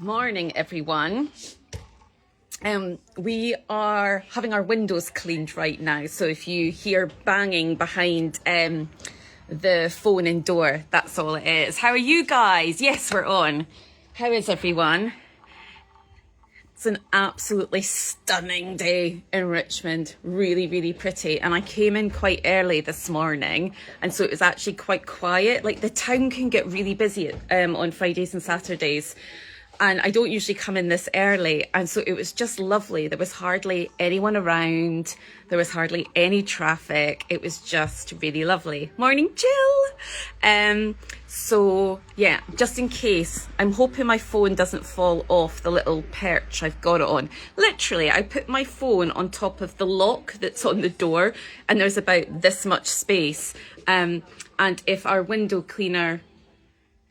Morning, everyone. We are having our windows cleaned right now, so if you hear banging behind the phone and door, that's all it is. How are you guys? Yes, we're on. How is everyone? It's an absolutely stunning day in Richmond. Really, really pretty. And I came in quite early this morning, and so it was actually quite quiet. Like, the town can get really busy on Fridays and Saturdays. And I don't usually come in this early. And so it was just lovely. There was hardly anyone around. There was hardly any traffic. It was just really lovely. Morning, Jill. So yeah, just in case, I'm hoping my phone doesn't fall off the little perch I've got it on. Literally, I put my phone on top of the lock that's on the door, and there's about this much space. And if our window cleaner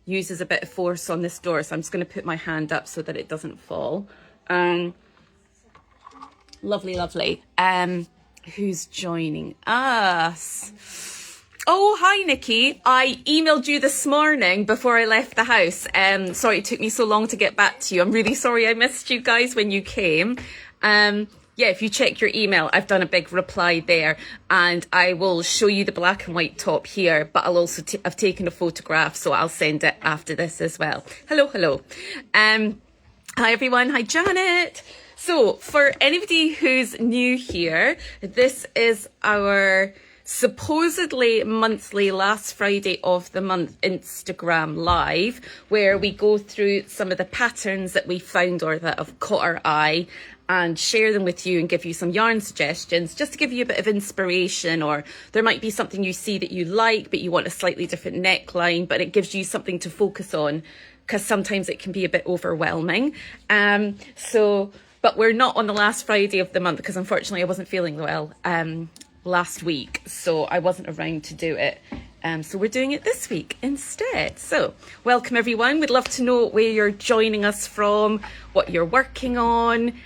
uses a bit of force on this door, so I'm just going to put my hand up so that it doesn't fall. Lovely. Who's joining us? Oh, hi, Nikki. I emailed you this morning before I left the house. Sorry it took me so long to get back to you. I'm really sorry I missed you guys when you came. Yeah, if you check your email, I've done a big reply there, and I will show you the black and white top here, but I'll also I've taken a photograph, so I'll send it after this as well. Hello. Hi everyone. Hi Janet. So for anybody who's new here, this is our supposedly monthly last Friday of the month Instagram live, where we go through some of the patterns that we found or that have caught our eye and share them with you and give you some yarn suggestions, just to give you a bit of inspiration. Or there might be something you see that you like, but you want a slightly different neckline, but it gives you something to focus on, because sometimes it can be a bit overwhelming. But we're not on the last Friday of the month, because unfortunately I wasn't feeling well last week, so I wasn't around to do it. So we're doing it this week instead. So welcome everyone. We'd love to know where you're joining us from, what you're working on,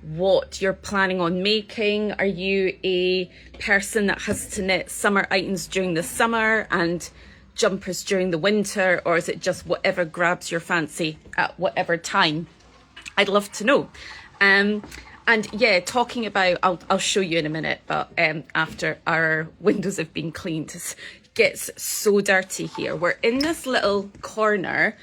what you're planning on making. Are you a person that has to knit summer items during the summer and jumpers during the winter, or is it just whatever grabs your fancy at whatever time? I'd love to know. And yeah, talking about, I'll show you in a minute, but after our windows have been cleaned, it gets so dirty here. We're in this little corner,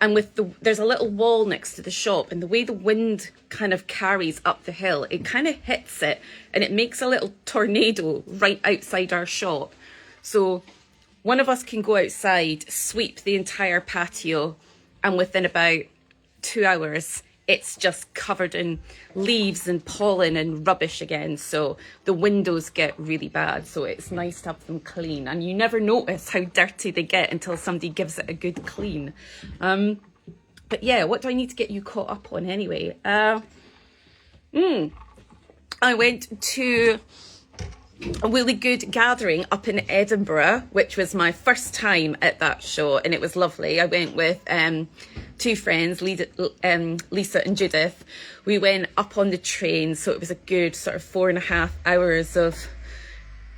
and there's a little wall next to the shop, and the way the wind kind of carries up the hill, it kind of hits it, and it makes a little tornado right outside our shop. So one of us can go outside, sweep the entire patio, and within about 2 hours, it's just covered in leaves and pollen and rubbish again. So the windows get really bad. So it's nice to have them clean. And you never notice how dirty they get until somebody gives it a good clean. But yeah, what do I need to get you caught up on anyway? I went to a really good gathering up in Edinburgh, which was my first time at that show, and it was lovely. I went with two friends, Lisa and Judith. We went up on the train, so it was a good sort of 4.5 hours of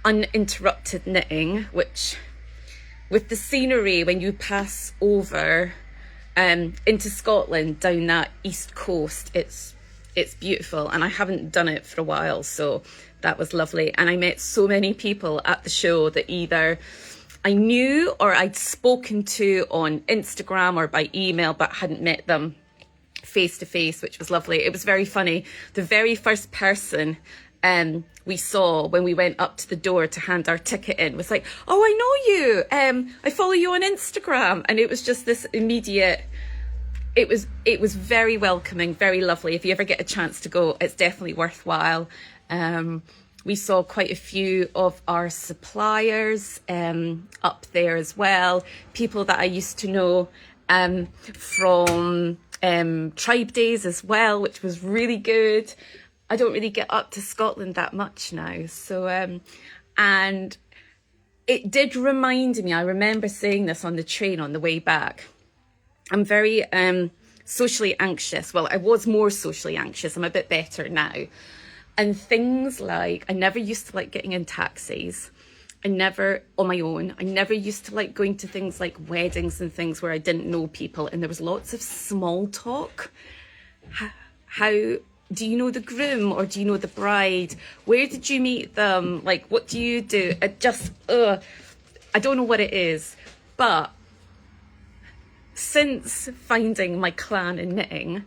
uninterrupted knitting, which, with the scenery when you pass over into Scotland down that east coast, it's beautiful, and I haven't done it for a while, so that was lovely. And I met so many people at the show that either I knew or I'd spoken to on Instagram or by email, but hadn't met them face to face, which was lovely. It was very funny. The very first person we saw when we went up to the door to hand our ticket in was like, "Oh, I know you. I follow you on Instagram." And it was just this immediate, it was very welcoming, very lovely. If you ever get a chance to go, it's definitely worthwhile. We saw quite a few of our suppliers up there as well. People that I used to know from Tribe Days as well, which was really good. I don't really get up to Scotland that much now. So, and it did remind me, I remember saying this on the train on the way back, I'm very socially anxious. Well, I was more socially anxious. I'm a bit better now. And things like, I never used to like getting in taxis. never, on my own, I never used to like going to things like weddings and things where I didn't know people and there was lots of small talk. How do you know the groom or do you know the bride? Where did you meet them? Like, what do you do? It just, I don't know what it is. But since finding my clan in knitting,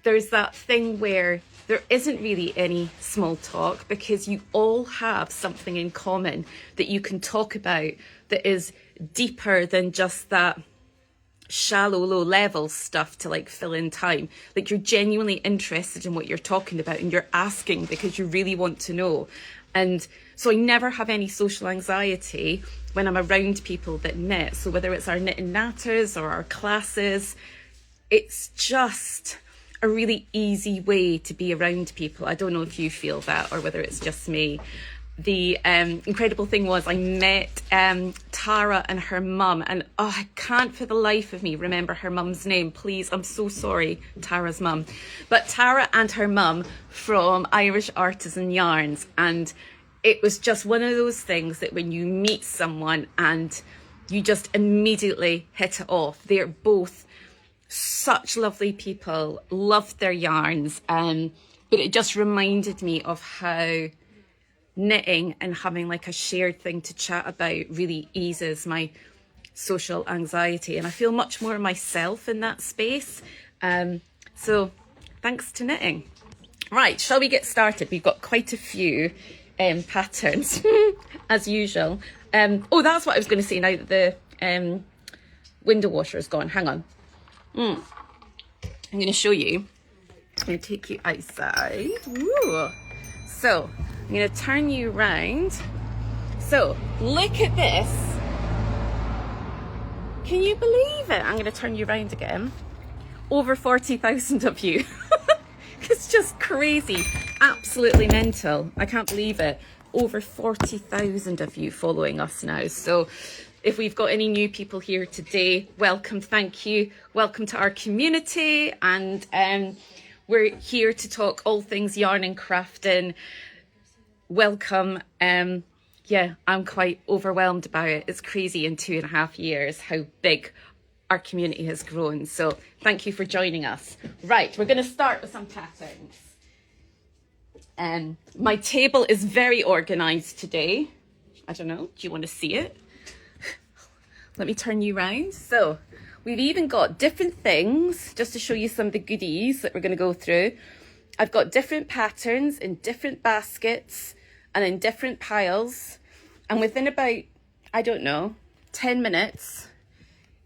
there's that thing where there isn't really any small talk because you all have something in common that you can talk about that is deeper than just that shallow, low level stuff to like fill in time. Like you're genuinely interested in what you're talking about and you're asking because you really want to know. And so I never have any social anxiety when I'm around people that knit. So whether it's our knit and natters or our classes, it's just a really easy way to be around people. I don't know if you feel that or whether it's just me. The incredible thing was I met Tara and her mum, and I can't for the life of me remember her mum's name. Please, I'm so sorry, Tara's mum. But Tara and her mum from Irish Artisan Yarns, and it was just one of those things that when you meet someone and you just immediately hit it off. They're both such lovely people, loved their yarns, but it just reminded me of how knitting and having like a shared thing to chat about really eases my social anxiety, and I feel much more myself in that space. So thanks to knitting. Right, shall we get started? We've got quite a few patterns as usual. Oh, that's what I was going to say now that the window washer is gone. Hang on. I'm going to show you. I'm going to take you outside. Ooh. So I'm going to turn you around. So look at this. Can you believe it? I'm going to turn you around again. Over 40,000 of you. It's just crazy. Absolutely mental. I can't believe it. Over 40,000 of you following us now. So if we've got any new people here today, welcome, thank you. Welcome to our community. And we're here to talk all things yarn and crafting. Welcome. Yeah, I'm quite overwhelmed about it. It's crazy in 2.5 years how big our community has grown. So thank you for joining us. Right, we're going to start with some patterns. My table is very organised today. I don't know, do you want to see it? Let me turn you around. So we've even got different things, just to show you some of the goodies that we're going to go through. I've got different patterns in different baskets and in different piles. And within about, I don't know, 10 minutes,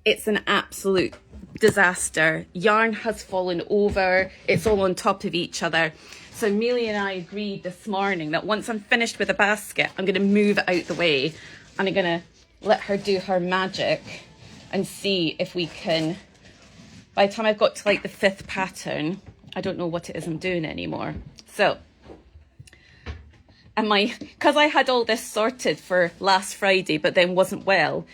it's an absolute disaster. Yarn has fallen over. It's all on top of each other. So Amelia and I agreed this morning that once I'm finished with the basket, I'm going to move it out the way and I'm going to let her do her magic and see if we can, by the time I've got to like the 5th pattern, I don't know what it is I'm doing anymore. So, and because I had all this sorted for last Friday, but then wasn't well,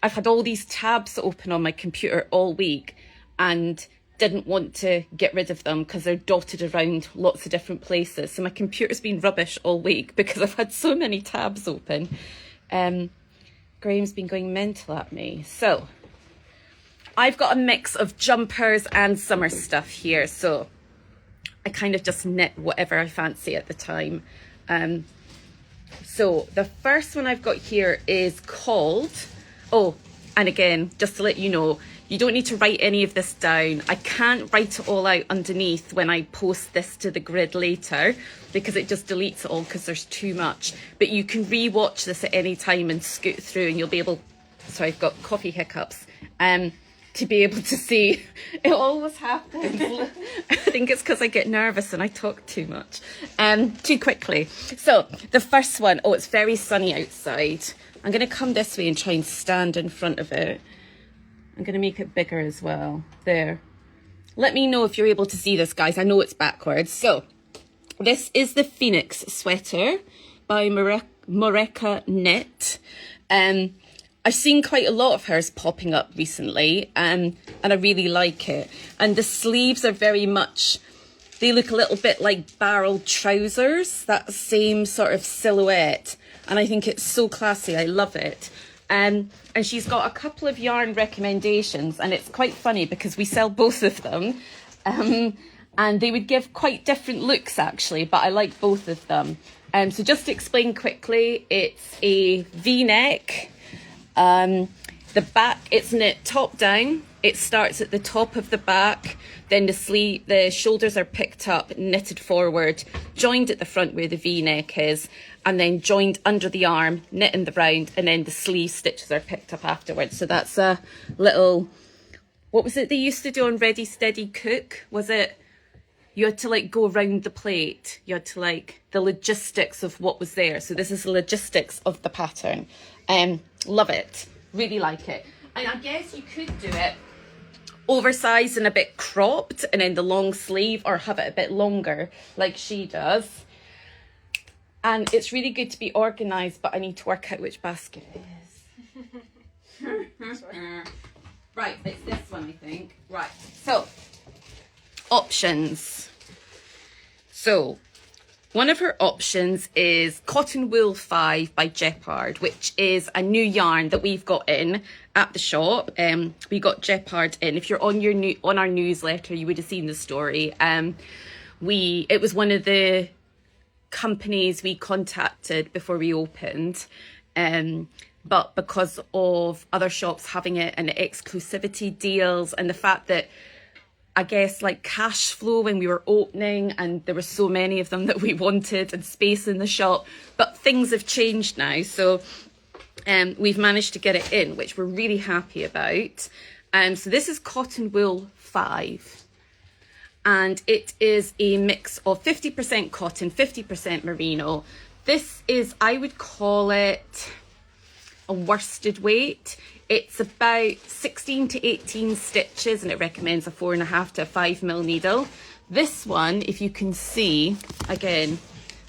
I've had all these tabs open on my computer all week and didn't want to get rid of them because they're dotted around lots of different places. So my computer's been rubbish all week because I've had so many tabs open. Graham's been going mental at me. So I've got a mix of jumpers and summer stuff here. So I kind of just knit whatever I fancy at the time. So the first one I've got here is called, oh, and again, just to let you know, you don't need to write any of this down. I can't write it all out underneath when I post this to the grid later because it just deletes it all because there's too much. But you can re-watch this at any time and scoot through and you'll be able, sorry, I've got coffee hiccups, to be able to see. It always happens. I think it's because I get nervous and I talk too much, too quickly. So the first one, oh, it's very sunny outside. I'm going to come this way and try and stand in front of it. I'm going to make it bigger as well. There. Let me know if you're able to see this, guys. I know it's backwards. So this is the Phoenix sweater by Moreka Knit. I've seen quite a lot of hers popping up recently, and I really like it. And the sleeves are very much, they look a little bit like barrel trousers, that same sort of silhouette. and I think it's so classy. I love it. And she's got a couple of yarn recommendations, and it's quite funny because we sell both of them. And they would give quite different looks actually, but I like both of them. So just to explain quickly, it's a V-neck. The back, it's knit top down. It starts at the top of the back, then the shoulders are picked up, knitted forward, joined at the front where the V-neck is, and then joined under the arm, knit in the round, and then the sleeve stitches are picked up afterwards. So that's a little, what was it they used to do on Ready Steady Cook? Was it, you had to like go around the plate. You had to like, the logistics of what was there. So this is the logistics of the pattern. Love it, really like it. And I guess you could do it oversized and a bit cropped, and then the long sleeve, or have it a bit longer like she does. And it's really good to be organized, but I need to work out which basket it is. Right, it's this one, I think. Right, so options. So one of her options is Cotton Wool 5 by Jeopard, which is a new yarn that we've got in at the shop. We got Jeopard in. If you're on our newsletter, you would have seen the story. It was one of the companies we contacted before we opened, but because of other shops having it and exclusivity deals, and the fact that I guess like cash flow when we were opening, and there were so many of them that we wanted, and space in the shop, but things have changed now, so we've managed to get it in, which we're really happy about. So this is Cotton Wool 5, and it is a mix of 50% cotton, 50% merino. This is, I would call it a worsted weight. It's about 16 to 18 stitches, and it recommends a 4.5 to 5 mil needle. This one, if you can see, again,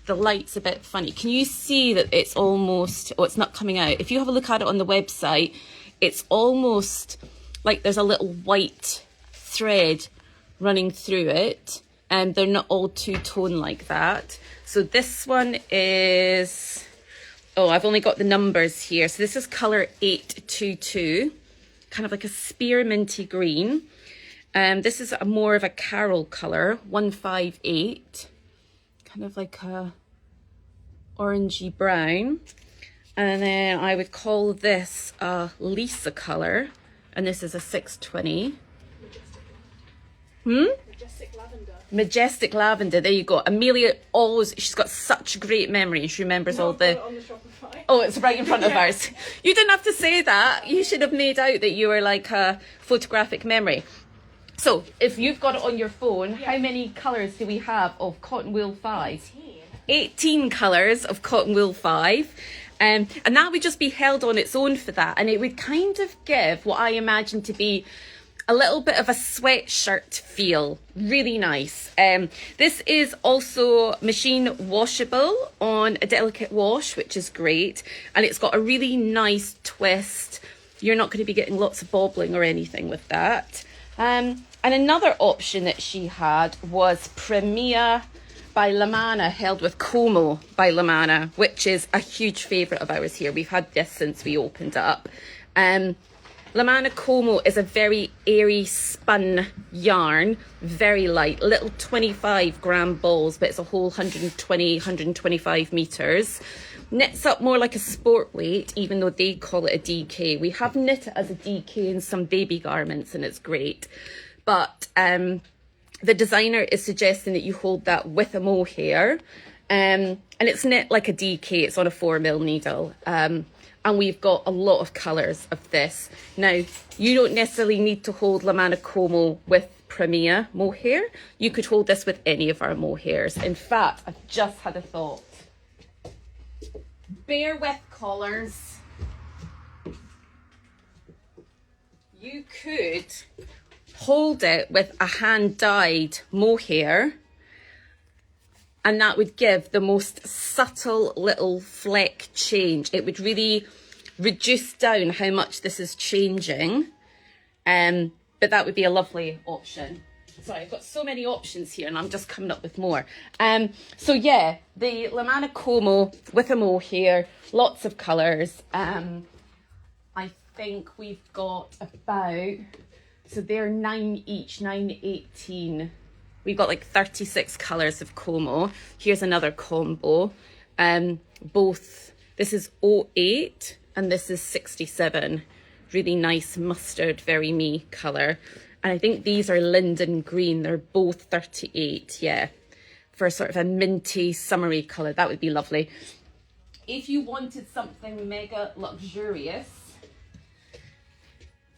the light's a bit funny. Can you see that it's almost, oh, it's not coming out. If you have a look at it on the website, it's almost like there's a little white thread running through it, and they're not all two-tone like that. So this one is, oh, I've only got the numbers here. So this is colour 822, kind of like a spearminty green. This is more of a Carol colour, 158, kind of like a orangey brown. And then I would call this a Lisa colour, and this is a 620. Majestic lavender. Majestic lavender, there you go. Amelia always, she's got such great memory. She remembers all the... On the Shopify. Oh, it's right in front of ours. You didn't have to say that. You should have made out that you were like a photographic memory. So, if you've got it on your phone, how many colours do we have of Cotton Wool 5? 18 colours of Cotton Wool 5. And that would just be held on its own for that. And it would kind of give what I imagine to be a little bit of a sweatshirt feel. Really nice. This is also machine washable on a delicate wash, which is great. And it's got a really nice twist. You're not going to be getting lots of bobbling or anything with that. And another option that she had was Premia by Lamana, held with Como by Lamana, which is a huge favourite of ours here. We've had this since we opened up. Lamana Como is a very airy spun yarn, very light, little 25 gram balls, but it's a whole 120, 125 metres. Knits up more like a sport weight, even though they call it a DK. We have knit it as a DK in some baby garments, and it's great. But the designer is suggesting that you hold that with a mohair. And it's knit like a DK, it's on a 4 mil needle. And we've got a lot of colours of this. Now, you don't necessarily need to hold Lamana Como with Premia mohair. You could hold this with any of our mohairs. In fact, I've just had a thought. Bare with collars. You could hold it with a hand-dyed mohair, and that would give the most subtle little fleck change. It would really reduce down how much this is changing, but that would be a lovely option. Sorry, I've got so many options here and I'm just coming up with more. So yeah, the Lamana Como with a mohair, lots of colours. I think we've got about, so they're 9 each, 9.18. We've got like 36 colours of Como. Here's another combo. Both, this is 08 and this is 67. Really nice mustard, very me colour. And I think these are linden green. They're both 38, yeah. For sort of a minty, summery colour. That would be lovely. If you wanted something mega luxurious,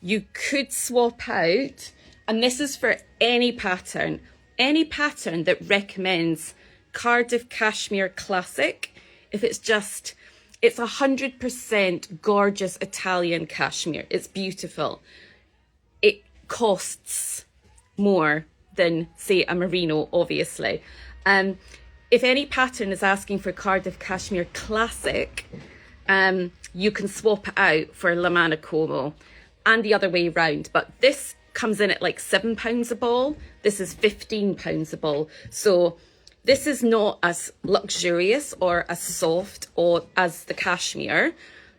you could swap out, and this is for any pattern that recommends Cardiff Cashmere Classic. If it's 100% gorgeous Italian cashmere. It's beautiful. It costs more than, say, a merino, obviously. If any pattern is asking for Cardiff Cashmere Classic, you can swap it out for Lamana Como, and the other way round. But this comes in at like £7 a ball. This is £15 a ball. So this is not as luxurious or as soft or as the cashmere,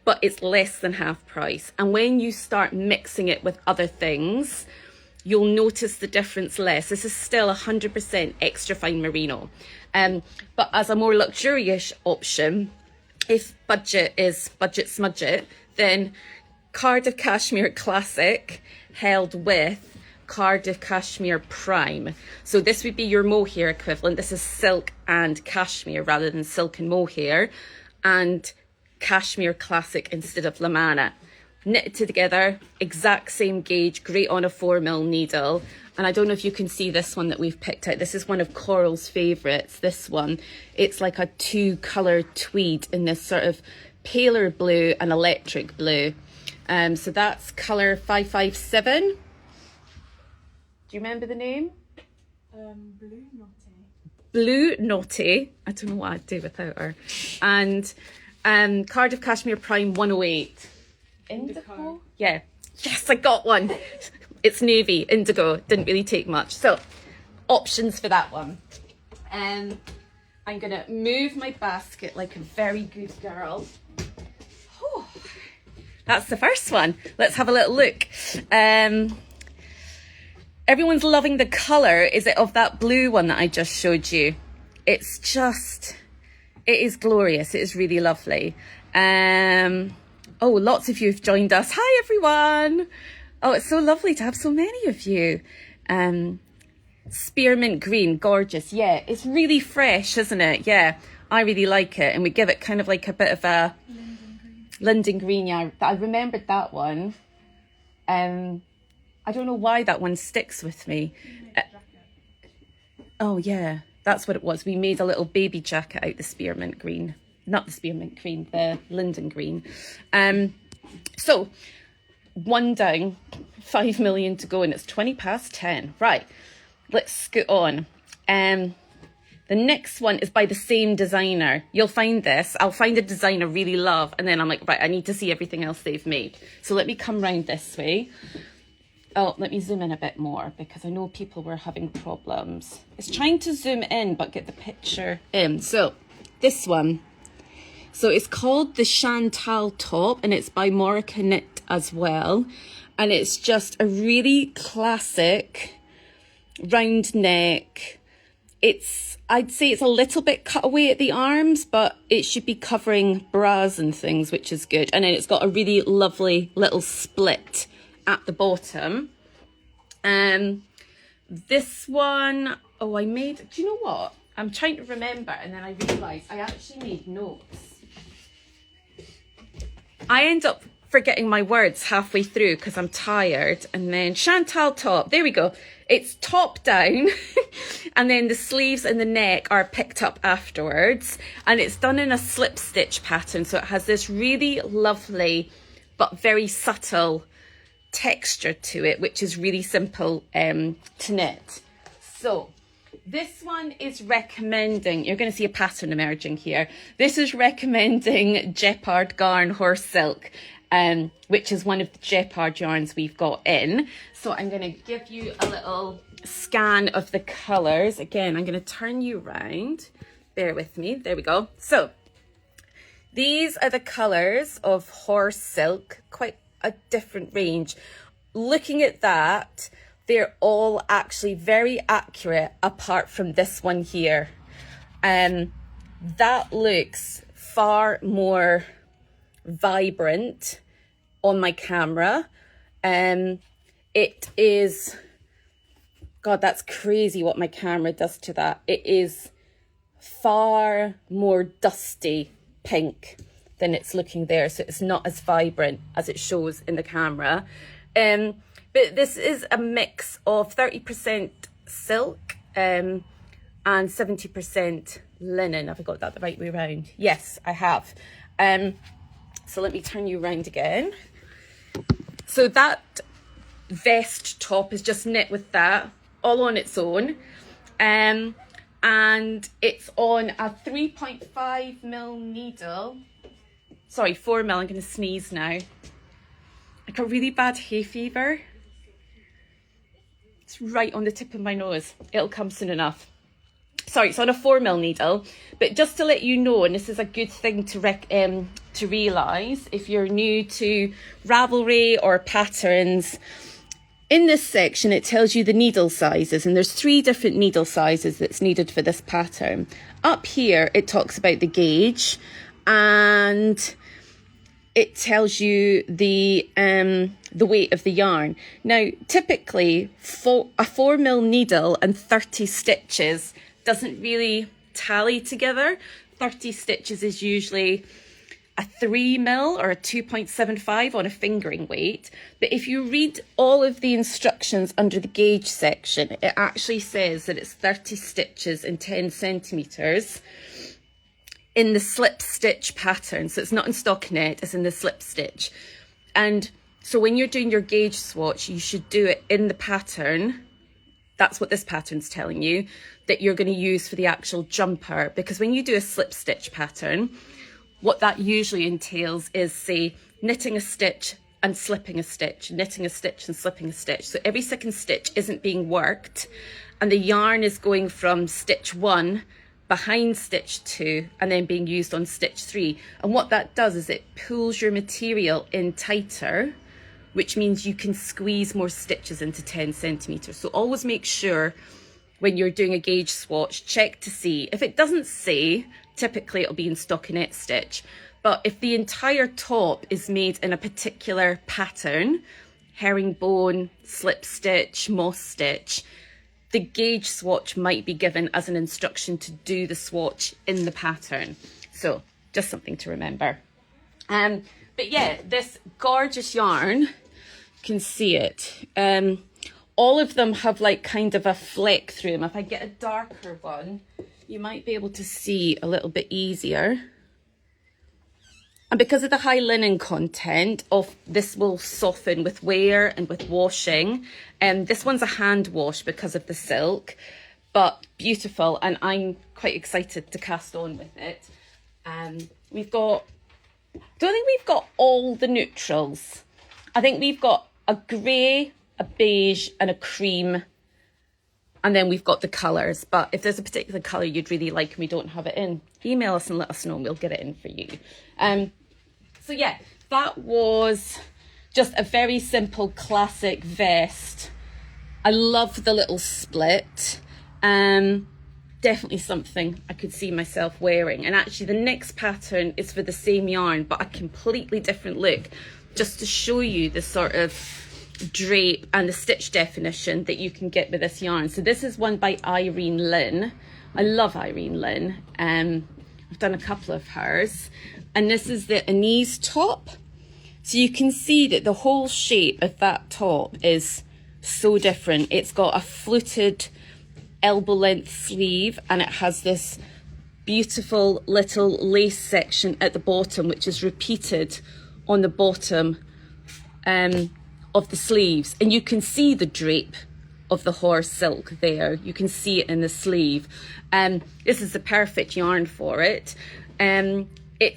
but it's less than half price. And when you start mixing it with other things, you'll notice the difference less. This is still 100% extra fine merino. But as a more luxurious option, if budget is budget smudget, then Cardiff Cashmere Classic held with Cardiff Cashmere Prime. So this would be your mohair equivalent. This is silk and cashmere rather than silk and mohair, and Cashmere Classic instead of Lamana. Knitted together, exact same gauge, great on a 4mm needle. And I don't know if you can see this one that we've picked out. This is one of Coral's favourites, this one. It's like a 2-colour tweed in this sort of paler blue and electric blue. So that's colour 557. Do you remember the name? Blue Naughty. Blue Naughty. I don't know what I'd do without her. And Cardiff Cashmere Prime 108. Indigo? Yeah. Yes, I got one. It's navy, indigo. Didn't really take much. So, options for that one. I'm going to move my basket like a very good girl. Whew. That's the first one. Let's have a little look. Everyone's loving the colour, is it, of that blue one that I just showed you? It is glorious. It is really lovely. Oh, lots of you have joined us. Hi, everyone. Oh, it's so lovely to have so many of you. Spearmint green, gorgeous. Yeah, it's really fresh, isn't it? Yeah, I really like it. And we give it kind of like a bit of a linden green. Yeah, I remembered that one. I don't know why that one sticks with me. Oh, yeah, that's what it was. We made a little baby jacket out the spearmint green. Not the spearmint green, the linden green. So, one down, 5 million to go, and it's 10:20. Right, let's scoot on. The next one is by the same designer. You'll find this. I'll find a design I really love, and then I'm like, right, I need to see everything else they've made. So let me come round this way. Oh, let me zoom in a bit more because I know people were having problems. It's trying to zoom in but get the picture in. So, this one. So it's called the Chantal top, and it's by Morica Knit as well. And it's just a really classic round neck. I'd say it's a little bit cut away at the arms, but it should be covering bras and things, which is good. And then it's got a really lovely little split at the bottom. This one, do you know what? I'm trying to remember, and then I realised I actually made notes. I end up forgetting my words halfway through because I'm tired. And then Chantal top, there we go. It's top down and then the sleeves and the neck are picked up afterwards. And it's done in a slip stitch pattern. So it has this really lovely but very subtle texture to it, which is really simple to knit. So this one is recommending, you're going to see a pattern emerging here. This is recommending Jeopard Garn Horse Silk. which is one of the Jeopard yarns we've got in. So I'm going to give you a little scan of the colours. Again, I'm going to turn you around. Bear with me. There we go. So these are the colours of horse silk, quite a different range. Looking at that, they're all actually very accurate apart from this one here. That looks far more vibrant on my camera. It is, God, that's crazy what my camera does to that. It is far more dusty pink than it's looking there, so it's not as vibrant as it shows in the camera. But this is a mix of 30% silk and 70% linen. Have I got that the right way around? Yes, I have. So let me turn you around again. So that vest top is just knit with that, all on its own. And it's on a 3.5mm needle. Sorry, 4mm, I'm gonna sneeze now. I got really bad hay fever. It's right on the tip of my nose. It'll come soon enough. Sorry, it's on a 4mm needle, but just to let you know, and this is a good thing to realise if you're new to Ravelry or patterns, in this section it tells you the needle sizes, and there's 3 different needle sizes that's needed for this pattern. Up here it talks about the gauge, and it tells you the weight of the yarn. Now, typically, a 4mm needle and 30 stitches doesn't really tally together. 30 stitches is usually a 3mm or a 2.75 on a fingering weight. But if you read all of the instructions under the gauge section, it actually says that it's 30 stitches and 10 centimetres in the slip stitch pattern. So it's not in stockinette, it's in the slip stitch. And so when you're doing your gauge swatch, you should do it in the pattern. That's what this pattern's telling you, that you're going to use for the actual jumper. Because when you do a slip stitch pattern, what that usually entails is, say, knitting a stitch and slipping a stitch, knitting a stitch and slipping a stitch. So every second stitch isn't being worked, and the yarn is going from stitch 1 behind stitch 2 and then being used on stitch 3. And what that does is it pulls your material in tighter, which means you can squeeze more stitches into 10 centimetres. So always make sure when you're doing a gauge swatch, check to see. If it doesn't say, typically it'll be in stockinette stitch. But if the entire top is made in a particular pattern, herringbone, slip stitch, moss stitch, the gauge swatch might be given as an instruction to do the swatch in the pattern. So just something to remember. But yeah, this gorgeous yarn, you can see it. All of them have like kind of a fleck through them. If I get a darker one, you might be able to see a little bit easier. And because of the high linen content, this will soften with wear and with washing. This one's a hand wash because of the silk, but beautiful, and I'm quite excited to cast on with it. Don't think we've got all the neutrals. I think we've got a grey, a beige and a cream, and then we've got the colours. But if there's a particular colour you'd really like and we don't have it in, email us and let us know and we'll get it in for you. So yeah, that was just a very simple classic vest. I love the little split. Definitely something I could see myself wearing. And actually the next pattern is for the same yarn, but a completely different look, just to show you the sort of drape and the stitch definition that you can get with this yarn. So this is one by Irene Lynn. I love Irene Lynn. I've done a couple of hers. And this is the Anise top. So you can see that the whole shape of that top is so different. It's got a fluted elbow length sleeve, and it has this beautiful little lace section at the bottom, which is repeated on the bottom of the sleeves. And you can see the drape of the horse silk there. You can see it in the sleeve. This is the perfect yarn for it.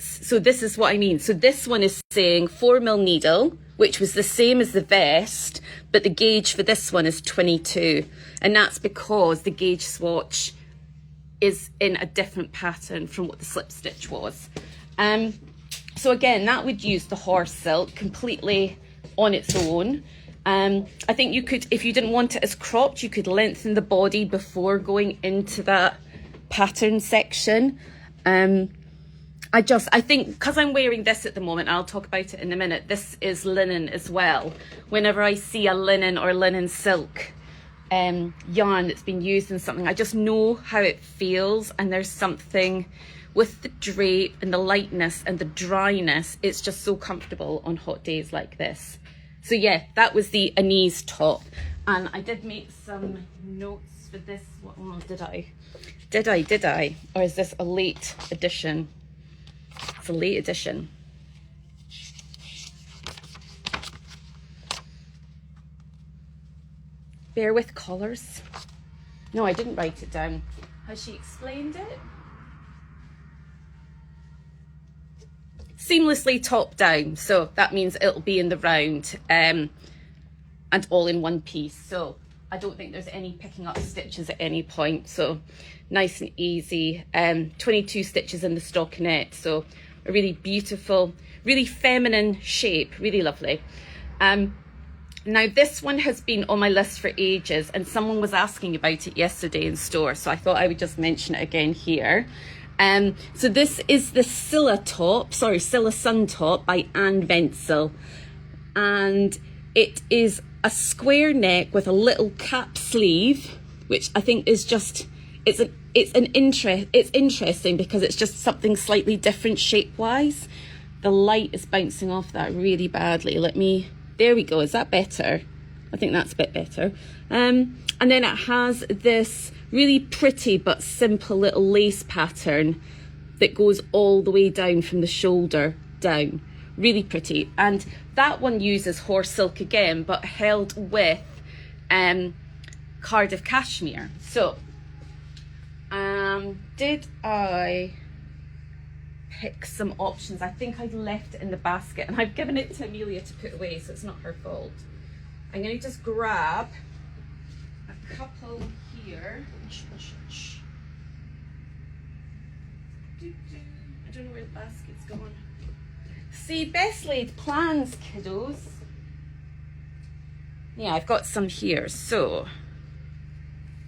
so this is what I mean. So this one is saying 4mm needle, which was the same as the vest, but the gauge for this one is 22. And that's because the gauge swatch is in a different pattern from what the slip stitch was. So again, that would use the horse silk completely on its own. I think you could, if you didn't want it as cropped, you could lengthen the body before going into that pattern section. I think because I'm wearing this at the moment, and I'll talk about it in a minute, this is linen as well. Whenever I see a linen or linen silk yarn that's been used in something, I just know how it feels, and there's something with the drape and the lightness and the dryness. It's just so comfortable on hot days like this. So yeah, that was the Anise top, and I did make some notes for this one. Oh, did I? Or is this a late edition? It's a late edition. Bear with colours. No, I didn't write it down. Has she explained it? Seamlessly top down, so that means it'll be in the round and all in one piece. So I don't think there's any picking up stitches at any point. So nice and easy. 22 stitches in the stockinette. So a really beautiful, really feminine shape, really lovely. Now this one has been on my list for ages, and someone was asking about it yesterday in store, so I thought I would just mention it again here. So this is the Scylla Sun top by Anne Wenzel, and it is a square neck with a little cap sleeve, which I think is just, it's interesting because it's just something slightly different shape wise. The light is bouncing off that really badly. There we go. Is that better? I think that's a bit better. And then it has this really pretty but simple little lace pattern that goes all the way down from the shoulder down. Really pretty. And that one uses horse silk again, but held with Cardiff cashmere. So did I pick some options? I think I'd left it in the basket, and I've given it to Amelia to put away, so it's not her fault. I'm going to just grab a couple here. I don't know where the basket's gone. See, best laid plans, kiddos. Yeah, I've got some here. So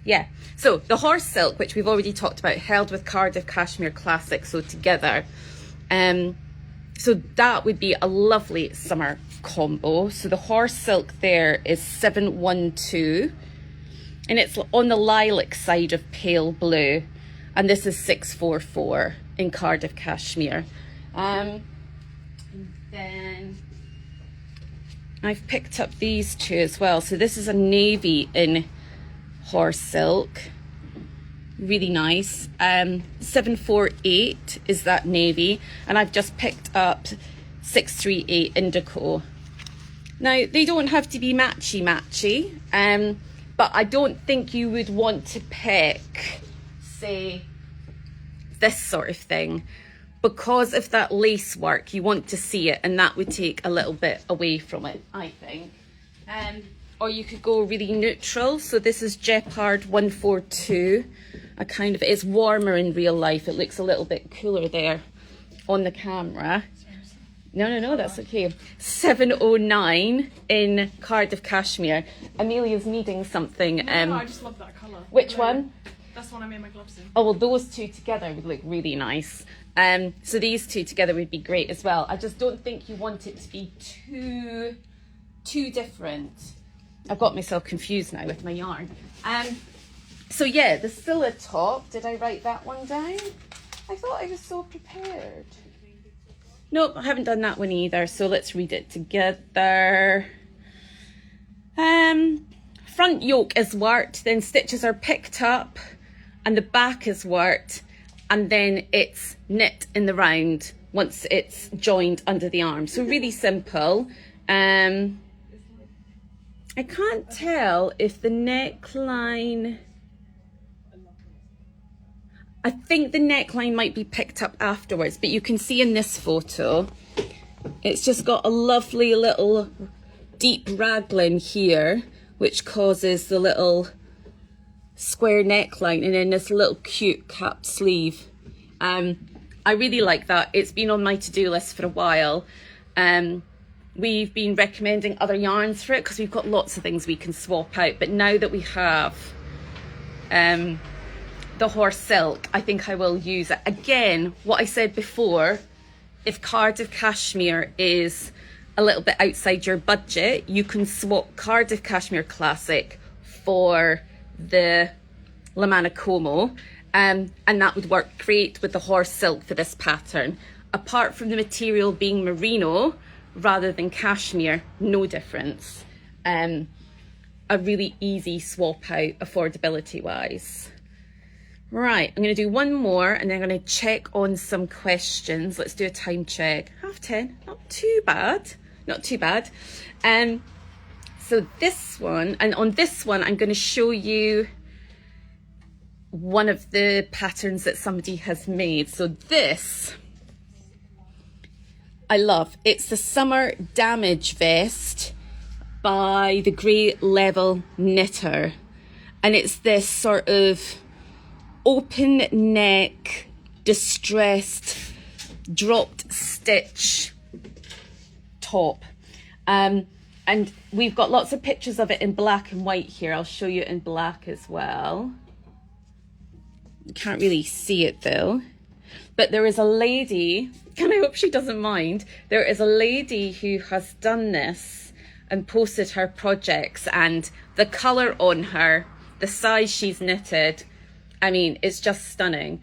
yeah, so the horse silk, which we've already talked about, held with Cardiff cashmere classic, so together. So that would be a lovely summer combo. So the horse silk there is 712, and it's on the lilac side of pale blue, and this is 644 in Cardiff cashmere. And then I've picked up these two as well. So this is a navy in horse silk, really nice. 748 is that navy, and I've just picked up 638 indigo. Now they don't have to be matchy, but I don't think you would want to pick, say, this sort of thing, because of that lace work. You want to see it, and that would take a little bit away from it, I think. Or you could go really neutral. So this is Jeopard 142. It's warmer in real life. It looks a little bit cooler there on the camera. No, that's okay. 709 in Cardiff cashmere. Amelia's needing something. No, I just love that colour. Which one? That's the one I made my gloves in. Oh, well, those two together would look really nice. So these two together would be great as well. I just don't think you want it to be too different. I've got myself confused now with my yarn. So yeah, the Scylla top, did I write that one down? I thought I was so prepared. Nope, I haven't done that one either, so let's read it together. Front yoke is worked, then stitches are picked up, and the back is worked, and then it's knit in the round once it's joined under the arm. So really simple. I can't tell if the neckline, I think the neckline might be picked up afterwards, but you can see in this photo, it's just got a lovely little deep raglan here, which causes the little square neckline, and then this little cute cap sleeve. I really like that. It's been on my to-do list for a while. We've been recommending other yarns for it because we've got lots of things we can swap out, but now that we have the horse silk, I think I will use it. Again, what I said before, if Cardiff Cashmere is a little bit outside your budget, you can swap Cardiff Cashmere Classic for the La Manna Como, and that would work great with the horse silk for this pattern. Apart from the material being merino rather than cashmere, no difference. A really easy swap out affordability wise. Right, I'm going to do one more and then I'm going to check on some questions. Let's do a time check. 10:30, not too bad, not too bad. So this one, and on this one, I'm going to show you one of the patterns that somebody has made. So this, I love. It's the Summer Damage Vest by the Grey Level Knitter. And it's this sort of open neck, distressed, dropped stitch top. And we've got lots of pictures of it in black and white here. I'll show you in black as well. You can't really see it though. But there is a lady, and I hope she doesn't mind, there is a lady who has done this and posted her projects, and the colour on her, the size she's knitted, I mean, it's just stunning.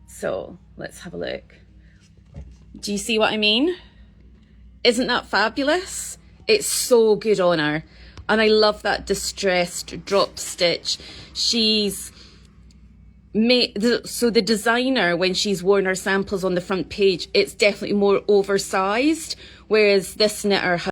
So let's have a look. Do you see what I mean? Isn't that fabulous? It's so good on her. And I love that distressed drop stitch. She's made, so the designer, when she's worn her samples on the front page, it's definitely more oversized, whereas this knitter has